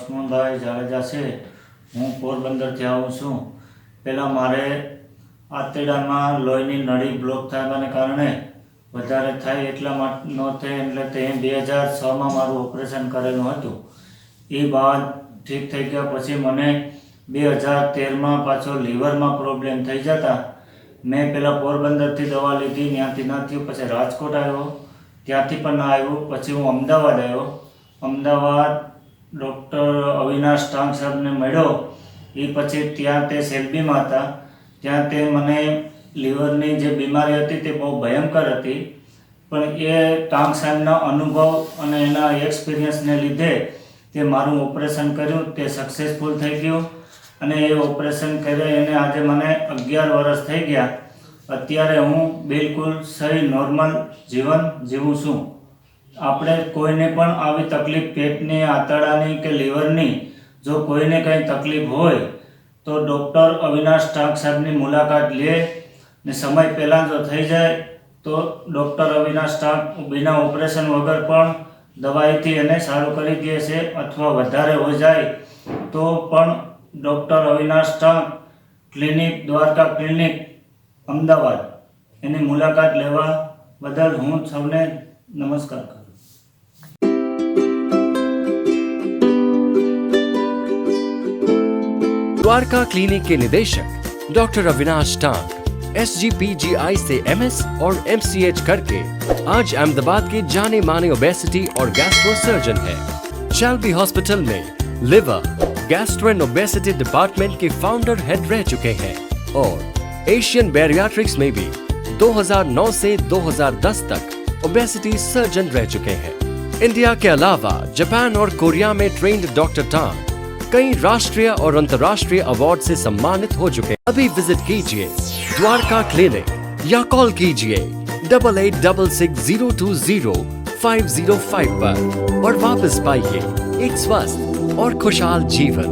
લક્ષ્મણભાઈ જાડેજા છે। હું પોરબંદરથી આવું છું। પહેલાં મારે આંતરડામાં લોહીની નળી બ્લોક થવાને કારણે વધારે થાય એટલા માટે ન થાય એટલે તે 2006માં મારું ઓપરેશન કરેલું હતું। એ બાદ ઠીક થઈ ગયા પછી મને 2013માં પાછો લીવરમાં પ્રોબ્લેમ થઈ જતા મેં પહેલાં પોરબંદરથી દવા લીધી, ત્યાંથી ના થયું, પછી રાજકોટ આવ્યો, ત્યાંથી પણ ના આવ્યું, પછી હું અમદાવાદ આવ્યો। અમદાવાદ ડૉક્ટર અવિનાશ ટાંક સાહેબને મળ્યો। એ પછી ત્યાં તે સેલ્બીમાં હતા, ત્યાં તે મને લીવરની જે બીમારી હતી તે બહુ ભયંકર હતી, પણ એ ટાંક સાહેબના અનુભવ અને એના એક્સપિરિયન્સને લીધે તે મારું ઓપરેશન કર્યું, તે સક્સેસફુલ થઈ ગયું અને એ ઓપરેશન કર્યા એને આજે મને 11 વર્ષ થઈ ગયા। અત્યારે હું બિલકુલ સહી નોર્મલ જીવન જીવું છું। આપણે કોઈને પણ આવી તકલીફ પેટની, આંતરડાની કે લીવરની જો કોઈને કંઈ તકલીફ હોય તો ડૉક્ટર અવિનાશ ટાંક સાહેબની મુલાકાત લે ને સમય પહેલાં જો થઈ જાય તો ડૉક્ટર અવિનાશ ટાંક બિના ઓપરેશન વગર પણ દવાઈથી એને સારું કરી દે છે, અથવા વધારે હો જાય તો પણ ડૉક્ટર અવિનાશ ટાંક ક્લિનિક, દ્વારકા ક્લિનિક અમદાવાદ એની મુલાકાત લેવા બદલ હું સૌને નમસ્કાર કરું। द्वारका क्लिनिक के निदेशक डॉक्टर अविनाश टांक SGPGI से MS और MCH करके आज अहमदाबाद के जाने माने ओबेसिटी और गैस्ट्रो सर्जन है। शैल्बी हॉस्पिटल में liver, gastro and obesity department के फाउंडर हेड रह चुके हैं और एशियन बैरियाट्रिक्स में भी 2009 से 2010 तक ओबेसिटी सर्जन रह चुके हैं। इंडिया के अलावा जापान और कोरिया में ट्रेंड डॉक्टर टांक कई राष्ट्रीय और अंतर्राष्ट्रीय अवार्ड से सम्मानित हो चुके हैं। अभी विजिट कीजिए द्वारका क्लिनिक या कॉल कीजिए 8866020505 पर और वापस पाइए एक स्वस्थ और खुशहाल जीवन।